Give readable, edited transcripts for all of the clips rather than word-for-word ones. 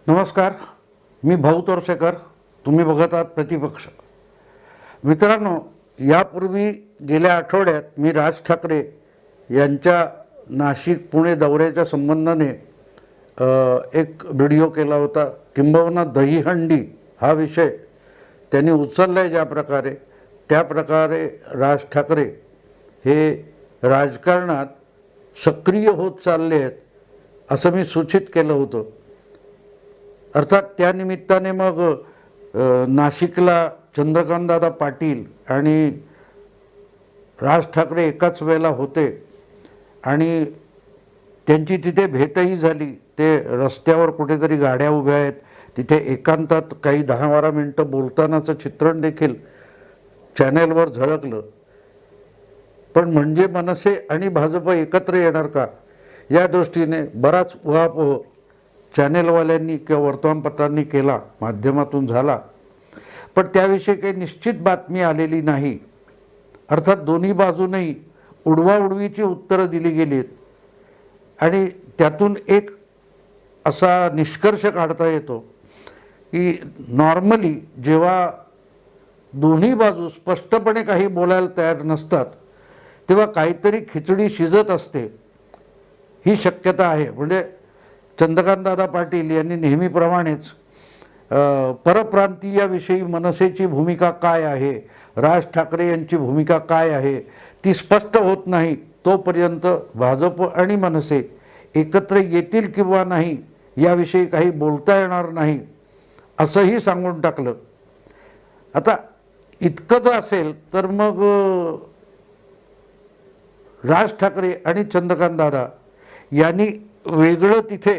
नमस्कार, मी भाऊ तोरसेकर. तुम्ही बघत आहात प्रतिपक्ष. मित्रांनो, यापूर्वी गेल्या आठवड्यात मी राज ठाकरे यांच्या नाशिक पुणे दौऱ्याच्या संबंधाने एक व्हिडिओ केला होता. किंबहुना दहीहंडी हा विषय त्यांनी उचलला आहे. ज्या प्रकारे त्या प्रकारे राज ठाकरे हे राजकारणात सक्रिय होत चालले आहेत असं मी सूचित केलं होतं. अर्थात त्या निमित्ताने मग नाशिकला चंद्रकांतदादा पाटील आणि राज ठाकरे एकाच वेळेला होते आणि त्यांची तिथे भेटही झाली. ते रस्त्यावर कुठेतरी गाड्या उभ्या आहेत, तिथे एकांतात काही 10-12 मिनटं बोलतानाचं चित्रण देखील चॅनेलवर झळकलं. पण म्हणजे मनसे आणि भाजप एकत्र येणार का या दृष्टीने बराच उहापोह चॅनेलवाल्यांनी किंवा वर्तमानपत्रांनी केला, माध्यमातून झाला. पण त्याविषयी काही निश्चित बातमी आलेली नाही. अर्थात दोन्ही बाजूनही उडवाउडवीची उत्तरं दिली गेलीत आणि त्यातून एक असा निष्कर्ष काढता येतो की नॉर्मली जेव्हा दोन्ही बाजू स्पष्टपणे काही बोलायला तयार नसतात तेव्हा काहीतरी खिचडी शिजत असते ही शक्यता आहे. म्हणजे चंद्रकांतदादा पाटील यांनी नेहमीप्रमाणेच परप्रांतीयाविषयी मनसेची भूमिका काय आहे, राज ठाकरे यांची भूमिका काय आहे ती स्पष्ट होत नाही तोपर्यंत भाजप आणि मनसे एकत्र येतील किंवा नाही याविषयी काही बोलता येणार नाही असंही सांगून टाकलं. आता इतकंच असेल तर मग राज ठाकरे आणि चंद्रकांतदादा यांनी वेगळं तिथे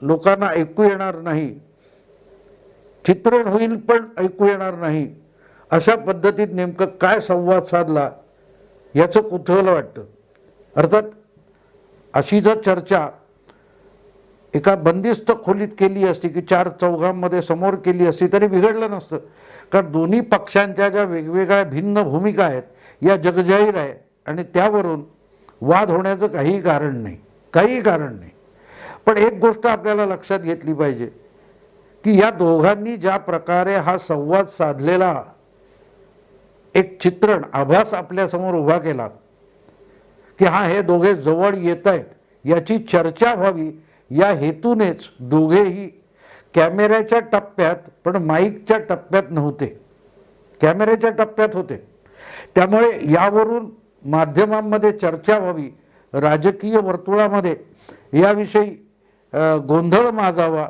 लोकांना ऐकू येणार नाही, चित्रण होईल पण ऐकू येणार नाही अशा पद्धतीत नेमकं काय संवाद साधला याचं कुतूहल वाटतं. अर्थात अशी जर चर्चा एका बंदिस्त खोलीत केली असती की 4 चौघांमध्ये समोर केली असती तरी बिघडलं नसतं. कारण दोन्ही पक्षांच्या ज्या वेगवेगळ्या भिन्न भूमिका आहेत या जगजाहीर आहे आणि त्यावरून वाद होण्याचं काहीही कारण नाही. पण एक गोष्ट आपल्याला लक्षात घेतली पाहिजे की या दोघांनी ज्या प्रकारे हा संवाद साधलेला एक चित्रण आभास आपल्यासमोर उभा केला की हे दोघे जवळ येत आहेत, याची चर्चा व्हावी या हेतूनेच दोघेही कॅमेऱ्याच्या टप्प्यात पण माईकच्या टप्प्यात नव्हते, कॅमेऱ्याच्या टप्प्यात होते. त्यामुळे यावरून माध्यमांमध्ये चर्चा व्हावी, राजकीय वर्तुळामध्ये याविषयी गोंधळ माजावा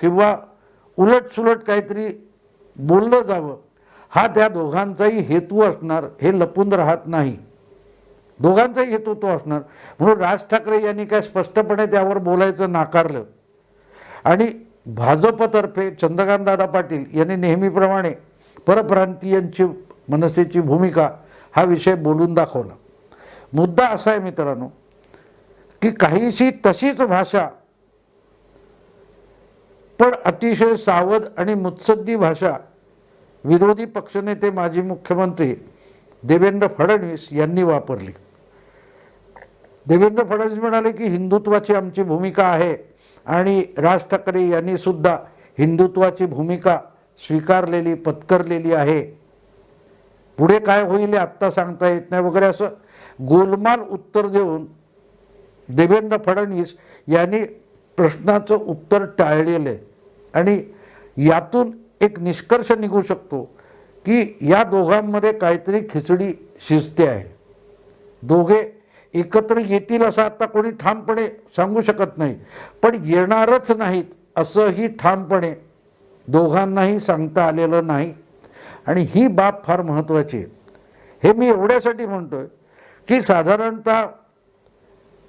किंवा उलटसुलट काहीतरी बोललं जावं हा त्या दोघांचाही हेतू असणार, हे लपून राहत नाही. दोघांचाही हेतू तो असणार. म्हणून राज ठाकरे यांनी काय स्पष्टपणे त्यावर बोलायचं नाकारलं आणि भाजपतर्फे चंद्रकांतदादा पाटील यांनी नेहमीप्रमाणे परप्रांतीयांची मनसेची भूमिका हा विषय बोलून दाखवला. मुद्दा असा आहे मित्रांनो की काहीशी तशीच भाषा पण अतिशय सावध आणि मुत्सद्दी भाषा विरोधी पक्षनेते माजी मुख्यमंत्री देवेंद्र फडणवीस यांनी वापरली. देवेंद्र फडणवीस म्हणाले की हिंदुत्वाची आमची भूमिका आहे आणि राज ठाकरे यांनी सुद्धा हिंदुत्वाची भूमिका स्वीकारलेली पत्करलेली आहे. पुढे काय होईल हे आत्ता सांगता येत नाही वगैरे असं गोलमाल उत्तर देऊन देवेंद्र फडणवीस यांनी प्रश्नाचं उत्तर टाळलेलं आहे. आणि यातून एक निष्कर्ष निघू शकतो की या दोघांमध्ये काहीतरी खिचडी शिजते आहे. दोघे एकत्र येतील असं आता कोणी ठामपणे सांगू शकत नाही, पण येणारच नाहीत असंही ठामपणे दोघांनाही सांगता आलेलं नाही. आणि ही बाब फार महत्त्वाची आहे. हे मी एवढ्यासाठी म्हणतोय की साधारणतः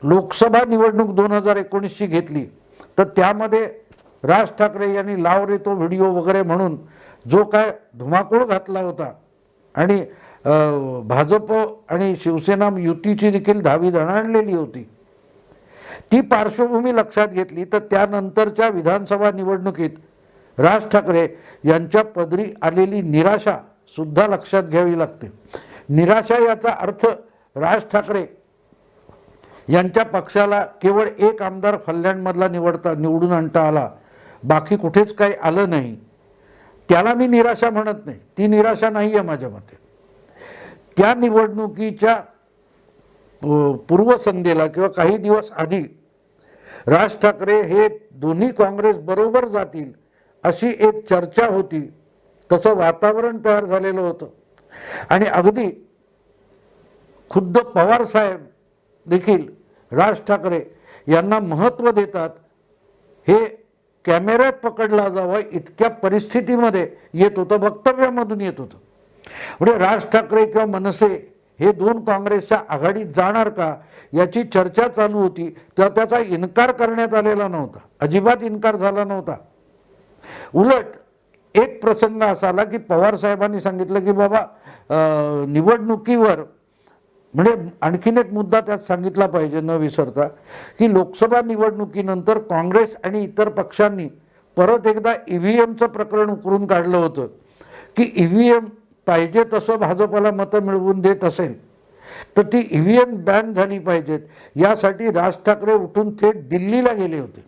लोकसभा निवडणूक 2019ची घेतली तर त्यामध्ये राज ठाकरे यांनी लाव रे तो व्हिडिओ वगैरे म्हणून जो काय धुमाकूळ घातला होता आणि भाजप आणि शिवसेना युतीची देखील धावी दणाणलेली होती, ती पार्श्वभूमी लक्षात घेतली तर त्यानंतरच्या विधानसभा निवडणुकीत राज ठाकरे यांच्या पदरी आलेली निराशा सुद्धा लक्षात घ्यावी लागते. निराशा याचा अर्थ राज ठाकरे यांच्या पक्षाला केवळ एक आमदार फलटणमधला निवडून आणता आला बाकी कुठेच काही आलं नाही, त्याला मी निराशा म्हणत नाही. ती निराशा नाही आहे माझ्या मते. त्या निवडणुकीच्या पूर्वसंध्येला किंवा काही दिवस आधी राज ठाकरे हे दोन्ही काँग्रेस बरोबर जातील अशी एक चर्चा होती. तसं वातावरण तयार झालेलं होतं. आणि अगदी खुद्द पवार साहेब देखील राज ठाकरे यांना महत्त्व देतात हे कॅमेऱ्यात पकडला जावं इतक्या परिस्थितीमध्ये येत होतं, वक्तव्यामधून येत होतं. म्हणजे राज ठाकरे किंवा मनसे हे दोन काँग्रेसच्या आघाडीत जाणार का याची चर्चा चालू होती. तेव्हा त्याचा इन्कार करण्यात आलेला नव्हता, अजिबात इन्कार झाला नव्हता. उलट एक प्रसंग असा आला की पवार साहेबांनी सांगितलं की बाबा निवडणुकीवर, म्हणजे आणखीन एक मुद्दा त्यात सांगितला पाहिजे न विसरता, की लोकसभा निवडणुकीनंतर काँग्रेस आणि इतर पक्षांनी परत एकदा EVMचं प्रकरण उकरून काढलं होतं की EVM पाहिजे तसं भाजपला मतं मिळवून देत असेल तर ती EVM बॅन झाली पाहिजेत. यासाठी राज ठाकरे उठून थेट दिल्लीला गेले होते.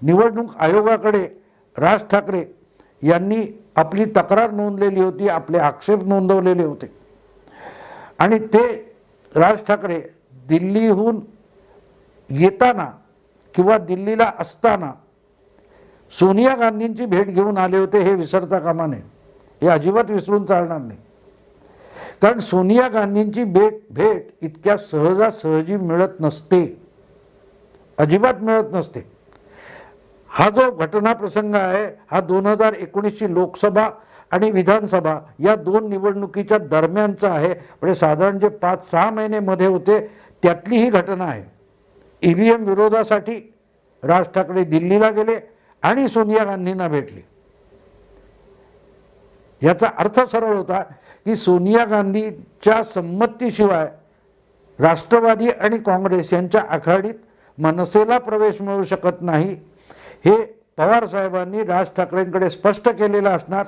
निवडणूक आयोगाकडे राज ठाकरे यांनी आपली तक्रार नोंदलेली होती, आपले आक्षेप नोंदवलेले होते. आणि ते राज ठाकरे दिल्लीहून येताना किंवा दिल्लीला असताना सोनिया गांधींची भेट घेऊन आले होते, हे विसरता कामा नये. हे अजिबात विसरून चालणार नाही. कारण सोनिया गांधींची भेट इतक्या सहजासहजी मिळत नसते, अजिबात मिळत नसते. हा जो घटनाप्रसंग आहे हा 2019ची लोकसभा आणि विधानसभा या दोन निवडणुकीच्या दरम्यानचा आहे. म्हणजे साधारण जे 5-6 महिने मध्ये होते त्यातली ही घटना आहे. EVM विरोधासाठी राज ठाकरे दिल्लीला गेले आणि सोनिया गांधींना भेटले. याचा अर्थ सरळ होता की सोनिया गांधीच्या संमतीशिवाय राष्ट्रवादी आणि काँग्रेस यांच्या आघाडीत मनसेला प्रवेश मिळू शकत नाही, हे पवार साहेबांनी राज ठाकरेंकडे स्पष्ट केलेलं असणार.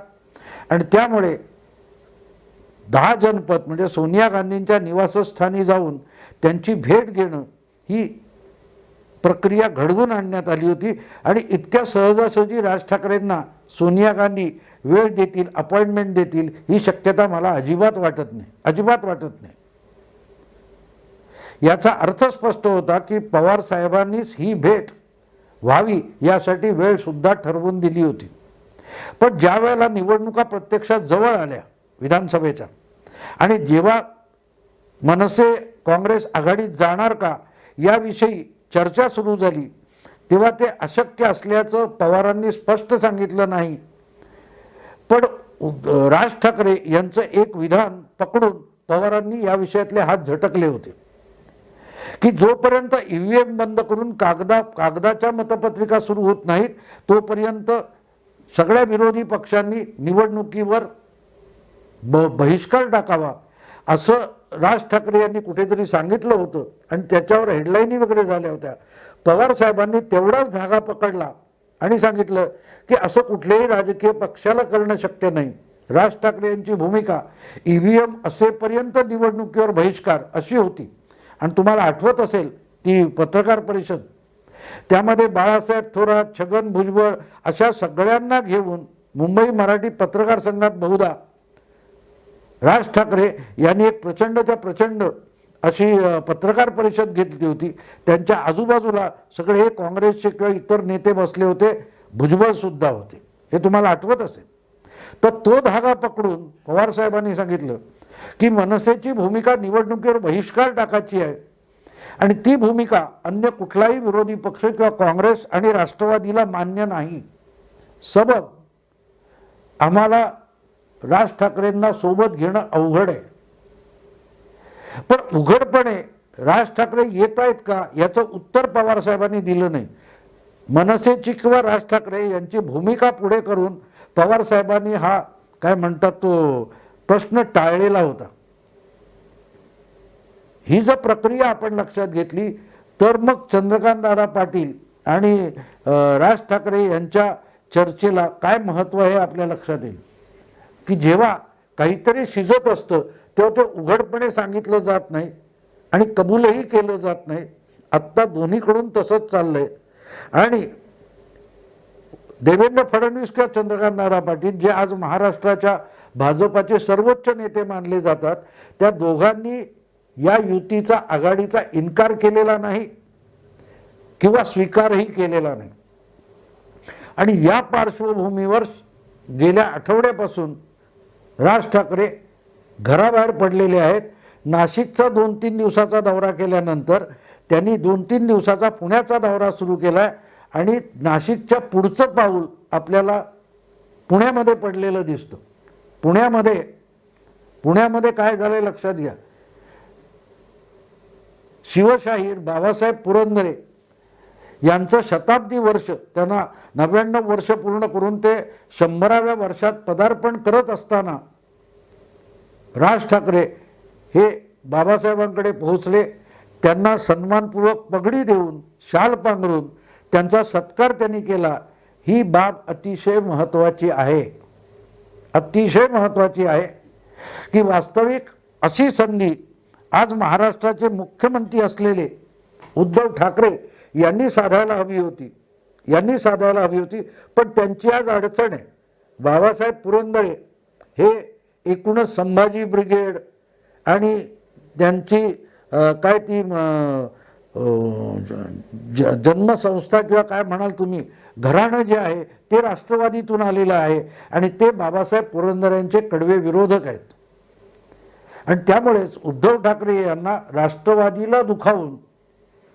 आणि त्यामुळे 10 जनपद म्हणजे सोनिया गांधींच्या निवासस्थानी जाऊन त्यांची भेट घेणं ही प्रक्रिया घडवून आणण्यात आली होती. आणि इतक्या सहजासहजी राज ठाकरेंना सोनिया गांधी वेळ देतील, अपॉइंटमेंट देतील ही शक्यता मला अजिबात वाटत नाही, अजिबात वाटत नाही. याचा अर्थ स्पष्ट होता की पवार साहेबांनीच ही भेट व्हावी यासाठी वेळ सुद्धा ठरवून दिली होती. पण ज्या वेळेला निवडणुका प्रत्यक्षात जवळ आल्या विधानसभेच्या आणि जेव्हा मनसे काँग्रेस आघाडीत जाणार का याविषयी चर्चा सुरू झाली तेव्हा ते अशक्य असल्याचं पवारांनी स्पष्ट सांगितलं नाही. पण राज ठाकरे यांचं एक विधान पकडून पवारांनी या विषयातले हात झटकले होते की जोपर्यंत EVM बंद करून कागदाच्या मतपत्रिका सुरू होत नाहीत तोपर्यंत सगळ्या विरोधी पक्षांनी निवडणुकीवर बहिष्कार टाकावा असं राज ठाकरे यांनी कुठेतरी सांगितलं होतं. आणि त्याच्यावर हेडलाईनी वगैरे झाल्या होत्या. पवार साहेबांनी तेवढाच धागा पकडला आणि सांगितलं की असं कुठल्याही राजकीय पक्षाला करणं शक्य नाही. राज ठाकरे यांची भूमिका EVM असेपर्यंत निवडणुकीवर बहिष्कार अशी होती. आणि तुम्हाला आठवत असेल ती पत्रकार परिषद, त्यामध्ये बाळासाहेब थोरात, छगन भुजबळ अशा सगळ्यांना घेऊन मुंबई मराठी पत्रकार संघात बहुधा राज ठाकरे यांनी एक प्रचंडच्या प्रचंड अशी पत्रकार परिषद घेतली होती. त्यांच्या आजूबाजूला सगळे काँग्रेसचे किंवा इतर नेते बसले होते, भुजबळ सुद्धा होते, हे तुम्हाला आठवत असेल. तर तो धागा पकडून पवार साहेबांनी सांगितलं की मनसेची भूमिका निवडणुकीवर बहिष्कार टाकायची आहे आणि ती भूमिका अन्य कुठलाही विरोधी पक्ष किंवा काँग्रेस आणि राष्ट्रवादीला मान्य नाही. सबब आम्हाला राज ठाकरेंना सोबत घेणं अवघड आहे. पण उघडपणे राज ठाकरे येत आहेत का याचं उत्तर पवार साहेबांनी दिलं नाही. मनसेची किंवा राज ठाकरे यांची भूमिका पुढे करून पवार साहेबांनी हा काय म्हणतात तो प्रश्न टाळलेला होता. ही जर प्रक्रिया आपण लक्षात घेतली तर मग चंद्रकांत दादा पाटील आणि राज ठाकरे यांच्या चर्चेला काय महत्त्व आहे आपल्या लक्षात येईल की जेव्हा काहीतरी शिजत असतं तेव्हा ते उघडपणे सांगितलं जात नाही आणि कबूलही केलं जात नाही. आत्ता दोन्हीकडून तसंच चाललंय. आणि देवेंद्र फडणवीस किंवा चंद्रकांतदादा पाटील जे आज महाराष्ट्राच्या भाजपाचे सर्वोच्च नेते मानले जातात, त्या दोघांनी या युतीचा आघाडीचा इन्कार केलेला नाही किंवा स्वीकारही केलेला नाही. आणि या पार्श्वभूमीवर गेल्या आठवड्यापासून राज ठाकरे घराबाहेर पडलेले आहेत. नाशिकचा 2-3 दिवसाचा दौरा केल्यानंतर त्यांनी 2-3 दिवसाचा पुण्याचा दौरा सुरू केला आहे आणि नाशिकच्या पुढचं पाऊल आपल्याला पुण्यामध्ये पडलेलं दिसतं. पुण्यामध्ये काय झालंय लक्षात घ्या. शिवशाहीर बाबासाहेब पुरंदरे यांचं शताब्दी वर्ष, त्यांना 99 वर्ष पूर्ण करून ते 100व्या वर्षात पदार्पण करत असताना राज ठाकरे हे बाबासाहेबांकडे पोहोचले. त्यांना सन्मानपूर्वक पगडी देऊन, शाल पांघरून त्यांचा सत्कार त्यांनी केला. ही बाब अतिशय महत्त्वाची आहे, अतिशय महत्त्वाची आहे की वास्तविक अशी संधी आज महाराष्ट्राचे मुख्यमंत्री असलेले उद्धव ठाकरे यांनी साधायला हवी होती. पण त्यांची आज अडचण आहे. बाबासाहेब पुरंदरे हे एकूणच संभाजी ब्रिगेड आणि त्यांची काय ती जन्मसंस्था किंवा काय म्हणाल तुम्ही, घराणं जे आहे ते राष्ट्रवादीतून आलेलं आहे आणि ते बाबासाहेब पुरंदरेंचे कडवे विरोधक आहेत. आणि त्यामुळेच उद्धव ठाकरे यांना राष्ट्रवादीला दुखावून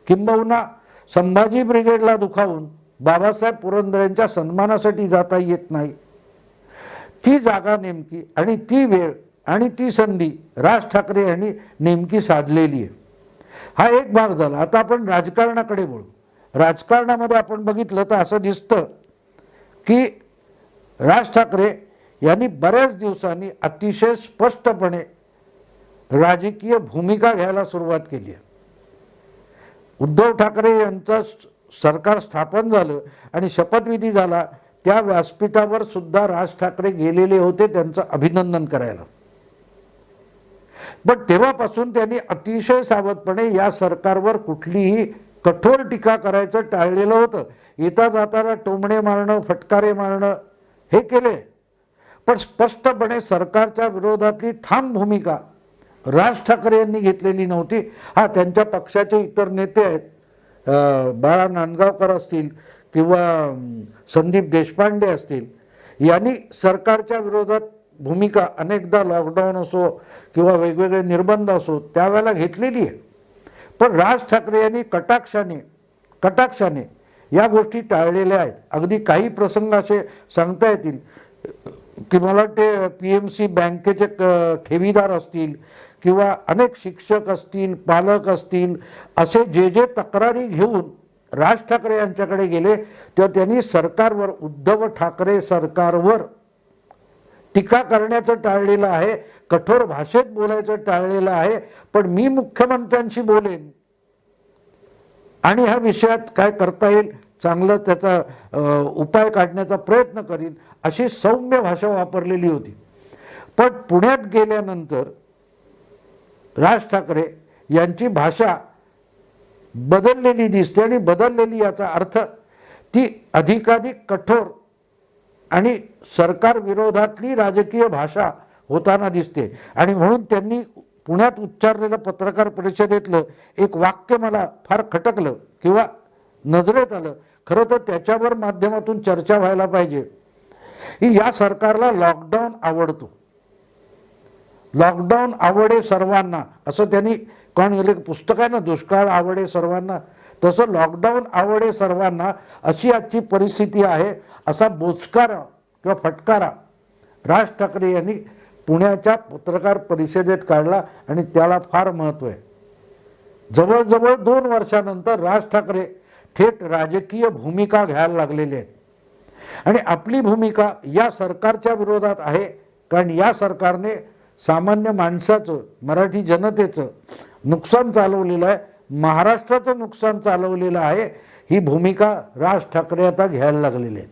किंबहुना संभाजी ब्रिगेडला दुखावून बाबासाहेब पुरंदरेंच्या सन्मानासाठी जाता येत नाही. ती जागा नेमकी आणि ती वेळ आणि ती संधी राज ठाकरे यांनी नेमकी साधलेली आहे. हा एक भाग झाला. आता आपण राजकारणाकडे बोलू. राजकारणामध्ये आपण बघितलं तर असं दिसतं की राज ठाकरे यांनी बऱ्याच दिवसांनी अतिशय स्पष्टपणे राजकीय भूमिका घ्यायला सुरुवात केली आहे. उद्धव ठाकरे यांचं सरकार स्थापन झालं आणि शपथविधी झाला, त्या व्यासपीठावर सुद्धा राज ठाकरे गेलेले होते त्यांचं अभिनंदन करायला. पण तेव्हापासून त्यांनी अतिशय सावधपणे या सरकारवर कुठलीही कठोर टीका करायचं टाळलेलं होतं. येता जाताना टोमणे मारणं, फटकारे मारणं हे केले, पण स्पष्टपणे सरकारच्या विरोधातली ठाम भूमिका राज ठाकरे यांनी घेतलेली नव्हती. हा, त्यांच्या पक्षाचे इतर नेते आहेत, बाळा नांदगावकर असतील किंवा संदीप देशपांडे असतील, यांनी सरकारच्या विरोधात भूमिका अनेकदा लॉकडाऊन असो किंवा वेगवेगळे निर्बंध असो त्यावेळेला घेतलेली आहे. पण राज ठाकरे यांनी कटाक्षाने या गोष्टी टाळलेल्या आहेत. अगदी काही प्रसंग असे सांगता येतील की मला वाटते PMC बँकेचे ठेवीदार असतील किंवा अनेक शिक्षक असतील, पालक असतील, असे जे तक्रारी घेऊन राज ठाकरे यांच्याकडे गेले तेव्हा त्यांनी सरकारवर, उद्धव ठाकरे सरकारवर टीका करण्याचं टाळलेलं आहे, कठोर भाषेत बोलायचं टाळलेलं आहे. पण मी मुख्यमंत्र्यांशी बोलेन आणि ह्या विषयात काय करता येईल चांगलं त्याचा उपाय काढण्याचा प्रयत्न करीन, अशी सौम्य भाषा वापरलेली होती. पण पुण्यात गेल्यानंतर राज ठाकरे यांची भाषा बदललेली दिसते आणि बदललेली याचा अर्थ ती अधिकाधिक कठोर आणि सरकार विरोधातली राजकीय भाषा होताना दिसते. आणि म्हणून त्यांनी पुण्यात उच्चारलेलं पत्रकार परिषदेतलं एक वाक्य मला फार खटकलं किंवा नजरेत आलं. खरं तर त्याच्यावर माध्यमातून चर्चा व्हायला पाहिजे की या सरकारला लॉकडाऊन आवडतो, लॉकडाऊन आवडे सर्वांना, असं त्यांनी कोण गेले पुस्तक आहे ना, दुष्काळ आवडे सर्वांना, तसं लॉकडाऊन आवडे सर्वांना अशी आजची परिस्थिती आहे, असा बोचकारा किंवा फटकारा राज ठाकरे यांनी पुण्याच्या पत्रकार परिषदेत काढला आणि त्याला फार महत्त्व आहे. जवळजवळ 2 वर्षानंतर राज ठाकरे थेट राजकीय भूमिका घ्यायला लागलेले आहेत आणि आपली भूमिका या सरकारच्या विरोधात आहे. कारण या सरकारने सामान्य माणसाचं, मराठी जनतेचं नुकसान चालवलेलं आहे, महाराष्ट्राचं नुकसान चालवलेलं आहे. ही भूमिका राज ठाकरे आता घ्यायला लागलेले आहेत.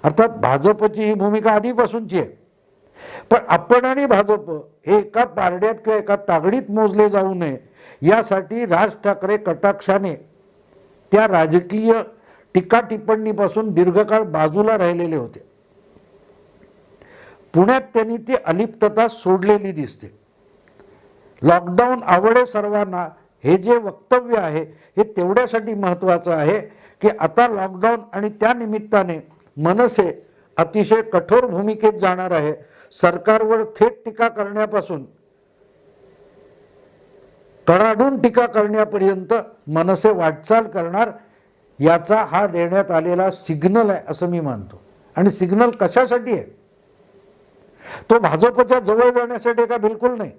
अर्थात भाजपची ही भूमिका आधीपासूनची आहे, पण आपण आणि भाजप हे एका पारड्यात किंवा एका तागडीत मोजले जाऊ नये यासाठी राज ठाकरे कटाक्षाने त्या राजकीय टीका टिप्पणीपासून दीर्घकाळ बाजूला राहिलेले होते. पुण्यात त्यांनी ती अलिप्तता सोडलेली दिसते. लॉकडाऊन आवडे सर्वांना हे जे वक्तव्य आहे हे तेवढ्यासाठी महत्त्वाचं आहे की आता लॉकडाऊन आणि त्या निमित्ताने मनसे अतिशय कठोर भूमिकेत जाणार आहे. सरकारवर थेट टीका करण्यापासून कडाडून टीका करण्यापर्यंत मनसे वाटचाल करणार, याचा हा देण्यात आलेला सिग्नल आहे असं मी मानतो. आणि सिग्नल कशासाठी आहे? तो भाजपच्या जवळ जाण्यासाठी का? बिलकुल नाही.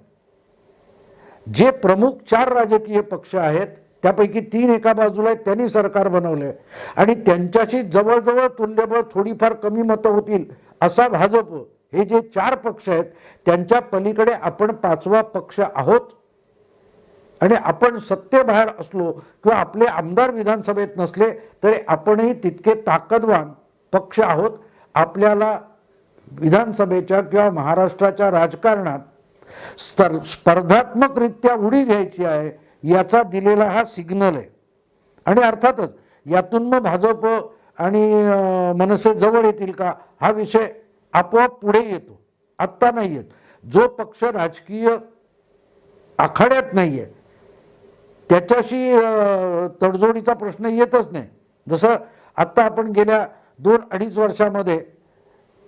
जे प्रमुख 4 राजकीय पक्ष आहेत त्यापैकी 3 एका बाजूला आहेत, त्यांनी सरकार बनवले आणि त्यांच्याशी जवळजवळ तुल्यबळ थोडीफार कमी मतं होतील असा भाजप, हे जे 4 पक्ष आहेत त्यांच्या पलीकडे आपण 5वा पक्ष आहोत. आणि आपण सत्तेबाहेर असलो किंवा आपले आमदार विधानसभेत नसले तरी आपणही तितके ताकदवान पक्ष आहोत. आपल्याला विधानसभेच्या किंवा महाराष्ट्राच्या राजकारणात स्पर्धात्मकरित्या उडी घ्यायची आहे, याचा दिलेला हा सिग्नल आहे. आणि अर्थातच यातून मग भाजप आणि मनसे जवळ येतील का हा विषय आपोआप पुढे येतो, आत्ता नाही येत. जो पक्ष राजकीय आखाड्यात नाही आहे त्याच्याशी तडजोडीचा प्रश्न येतच नाही. जसं आत्ता आपण गेल्या 2-2.5 वर्षामध्ये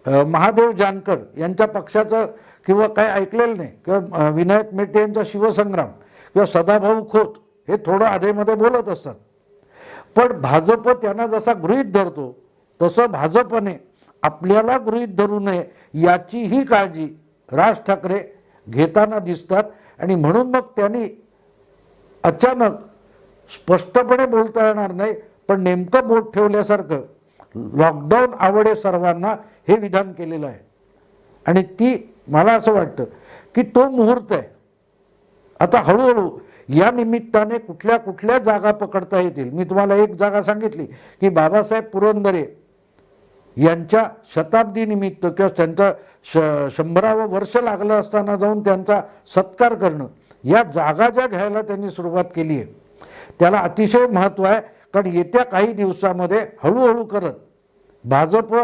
महादेव जानकर यांच्या पक्षाचं किंवा काय ऐकलेलं नाही, किंवा विनायक मेटे यांचा शिवसंग्राम किंवा सदाभाऊ खोत हे थोडं आधेमध्ये बोलत असतात. पण भाजप त्यांना जसा गृहीत धरतो तसं भाजपने आपल्याला गृहीत धरू नये याचीही काळजी राज ठाकरे घेताना दिसतात. आणि म्हणून मग त्यांनी अचानक स्पष्टपणे बोलता येणार नाही पण नेमकं बोट ठेवल्यासारखं लॉकडाऊन आवडे सर्वांना हे विधान केलेलं आहे. आणि ती मला असं वाटतं की तो मुहूर्त आहे. आता हळूहळू या निमित्ताने कुठल्या कुठल्या जागा पकडता येतील. मी तुम्हाला एक जागा सांगितली की बाबासाहेब पुरंदरे यांच्या शताब्दी निमित्त किंवा त्यांचा 100वे वर्ष लागलं असताना जाऊन त्यांचा सत्कार करणं, या जागा ज्या घ्यायला त्यांनी सुरुवात केली आहे त्याला अतिशय महत्त्व आहे. कारण येत्या काही दिवसामध्ये हळूहळू करत भाजप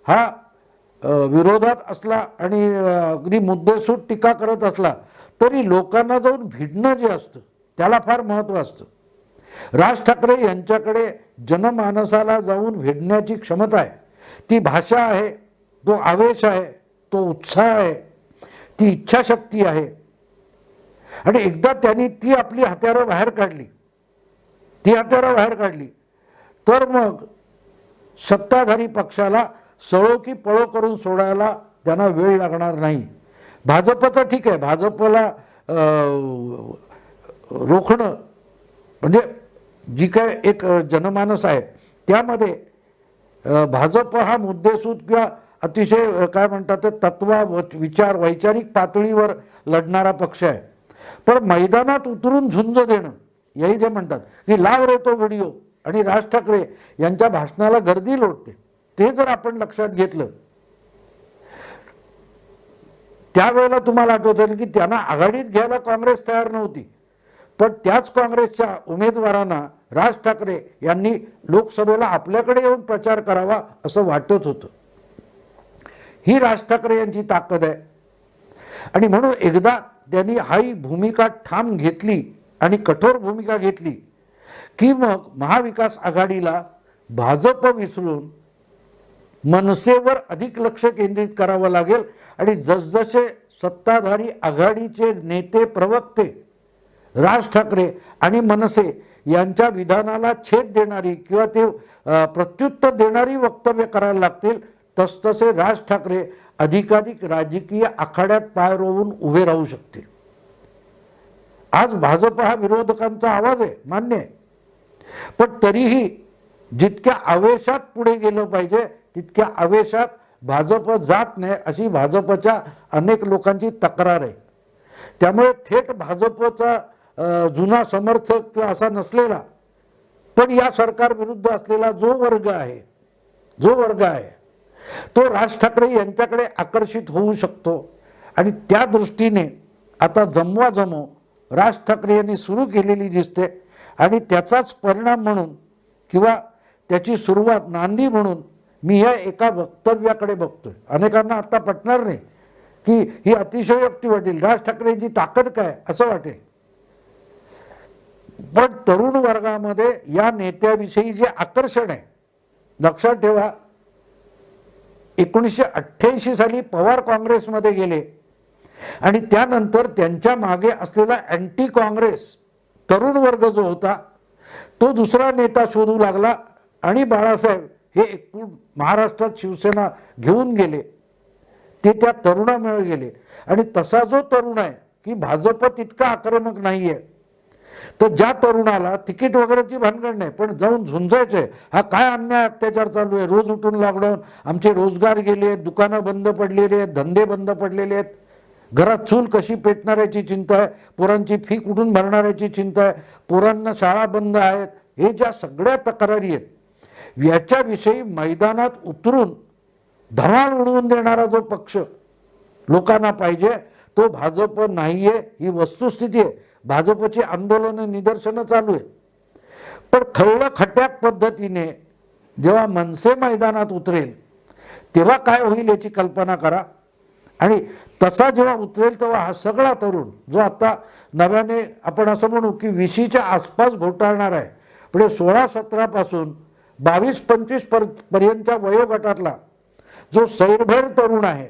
हा विरोधात असला आणि अगदी मुद्देसूद टीका करत असला तरी लोकांना जाऊन भिडणं जे असतं त्याला फार महत्त्व असतं. राज ठाकरे यांच्याकडे जनमानसाला जाऊन भिडण्याची क्षमता आहे, ती भाषा आहे, तो आवेश आहे, तो उत्साह आहे, ती इच्छाशक्ती आहे. आणि एकदा त्यांनी ती आपली हत्यारं बाहेर काढली, तर मग सत्ताधारी पक्षाला सळो की पळो करून सोडायला त्यांना वेळ लागणार नाही. भाजपचं ठीक आहे, भाजपला रोखणं म्हणजे जी काय एक जनमानस आहे त्यामध्ये भाजप हा मुद्देसूद किंवा अतिशय काय म्हणतात तत्वा विचार वैचारिक पातळीवर लढणारा पक्ष आहे. पण मैदानात उतरून झुंज देणं, यही जे म्हणतात की लाव रे तो व्हिडिओ, आणि राज ठाकरे यांच्या भाषणाला गर्दी लोटते, ते जर आपण लक्षात घेतलं त्यावेळेला तुम्हाला आठवतं की त्यांना आघाडीत घ्यायला काँग्रेस तयार नव्हती. पण त्याच काँग्रेसच्या उमेदवारांना राज ठाकरे यांनी लोकसभेला आपल्याकडे येऊन प्रचार करावा असं वाटत होतं. ही राज ठाकरे यांची ताकद आहे. आणि म्हणून एकदा त्यांनी हाही भूमिका ठाम घेतली आणि कठोर भूमिका घेतली की मग महाविकास आघाडीला भाजप विसरून मनसेवर अधिक लक्ष केंद्रित करावं लागेल. आणि जसजसे सत्ताधारी आघाडीचे नेते प्रवक्ते राज ठाकरे आणि मनसे यांच्या विधानाला छेद देणारी किंवा ते प्रत्युत्तर देणारी वक्तव्य करायला लागतील तसतसे राज ठाकरे अधिकाधिक राजकीय आखाड्यात पाय रोवून उभे राहू शकतील. आज भाजप हा विरोधकांचा आवाज आहे, मान्य आहे, पण तरीही जितक्या आवेशात पुढे गेलं पाहिजे तितक्या आवेशात भाजप जात नाही अशी भाजपच्या अनेक लोकांची तक्रार आहे. त्यामुळे थेट भाजपचा जुना समर्थक किंवा असा नसलेला पण या सरकार विरुद्ध असलेला जो वर्ग आहे तो राज ठाकरे यांच्याकडे आकर्षित होऊ शकतो. आणि त्या दृष्टीने आता जमवाजमव राज ठाकरे यांनी सुरू केलेली दिसते. आणि त्याचाच परिणाम म्हणून किंवा त्याची सुरुवात नांदी म्हणून मी या एका वक्तव्याकडे बघतोय. अनेकांना आता पटणार नाही की ही अतिशयोक्ती वाटेल, राज ठाकरेंची ताकद काय असं वाटेल, पण तरुण वर्गामध्ये या नेत्याविषयी जे आकर्षण आहे, लक्षात ठेवा 1988 साली पवार काँग्रेसमध्ये गेले आणि त्यानंतर त्यांच्या मागे असलेला अँटी काँग्रेस तरुण वर्ग जो होता तो दुसरा नेता शोधू लागला आणि बाळासाहेब हे एकूण महाराष्ट्रात शिवसेना घेऊन गेले, ते त्या तरुणामुळे गेले. आणि तसा जो तरुण आहे की भाजप तितका आक्रमक नाही आहे, तर ज्या तरुणाला तिकीट वगैरेची भानगड नाही पण जाऊन झुंजायचं आहे, हा काय अन्याय अत्याचार चालू आहे, रोज उठून लॉकडाऊन, आमचे रोजगार गेले आहेत, दुकानं बंद पडलेली आहेत, धंदे बंद पडलेले आहेत, घरात चूल कशी पेटणाऱ्याची चिंता आहे, पोरांची फी कुठून भरणाऱ्याची चिंता आहे, पोरांना शाळा बंद आहेत, हे ज्या सगळ्या तक्रारी आहेत याच्याविषयी मैदानात उतरून धमाल उडवून देणारा जो पक्ष लोकांना पाहिजे तो भाजप नाहीये, ही वस्तुस्थिती आहे. भाजपची आंदोलनं निदर्शनं चालू आहे, पण खट्याक पद्धतीने जेव्हा मनसे मैदानात उतरेल तेव्हा काय होईल याची कल्पना करा. आणि तसा जेव्हा उतरेल तेव्हा हा सगळा तरुण जो आता नव्याने आपण असं म्हणू की 20च्या आसपास घोटाळणार आहे, पुढे 16-17 पासून 22-25 पर्यंतच्या वयोगटातला जो सैरभैर तरुण आहे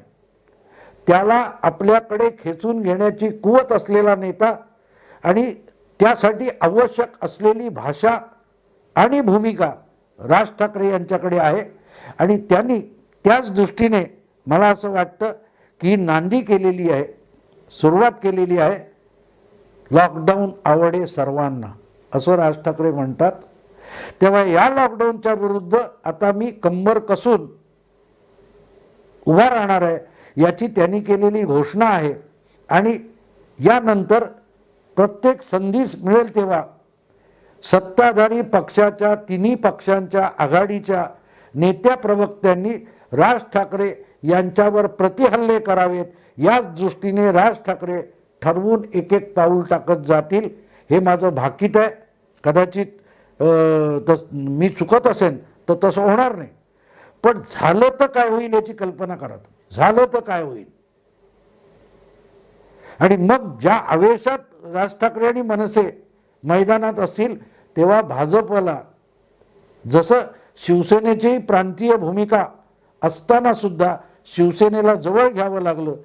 त्याला आपल्याकडे खेचून घेण्याची कुवत असलेला नेता आणि त्यासाठी आवश्यक असलेली भाषा आणि भूमिका राज ठाकरे यांच्याकडे आहे. आणि त्यांनी त्याच दृष्टीने मला असं वाटतं की नांदी केलेली आहे, सुरुवात केलेली आहे. लॉकडाऊन आवडे सर्वांना असं राज ठाकरे म्हणतात. तेव्हा या लॉकडाऊनच्या विरुद्ध आता मी कंबर कसून उभा राहणार आहे याची त्यांनी केलेली घोषणा आहे. आणि यानंतर प्रत्येक संधी मिळेल तेव्हा सत्ताधारी पक्षाच्या तिन्ही पक्षांच्या आघाडीच्या नेत्या प्रवक्त्यांनी राज ठाकरे यांच्यावर प्रतिहल्ले करावेत, याच दृष्टीने राज ठाकरे ठरवून एक एक पाऊल टाकत जातील. हे माझं भाकीत आहे. कदाचित मी चुकत असेन तर तसं होणार नाही, पण झालं तर काय होईल याची कल्पना करा. झालं तर काय होईल. आणि मग ज्या आवेशात राज ठाकरे आणि मनसे मैदानात असतील तेव्हा भाजपला जसं शिवसेनेची प्रांतीय भूमिका असताना सुद्धा शिवसेनेला जवळ घ्यावं लागलं,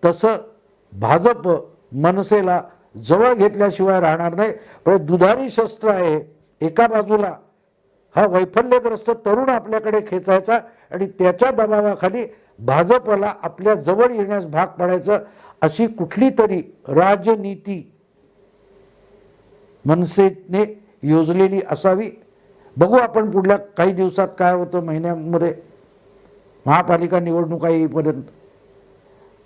तसं भाजप मनसेला जवळ घेतल्याशिवाय राहणार नाही. पण दुधारी शस्त्र आहे. एका बाजूला हा वैफल्यग्रस्त तरुण आपल्याकडे खेचायचा आणि त्याच्या दबावाखाली भाजपला आपल्या जवळ येण्यास भाग पाडायचं, अशी कुठली तरी राजनीती मनसेने योजलेली असावी. बघू आपण पुढल्या काही दिवसात काय होतं, महिन्यामध्ये महापालिका निवडणुका येईपर्यंत.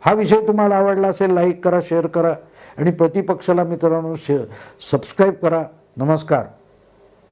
हा विषय तुम्हाला आवडला असेल लाईक करा, शेअर करा आणि प्रतिपक्षाला मित्रांनो सबस्क्राईब करा. नमस्कार.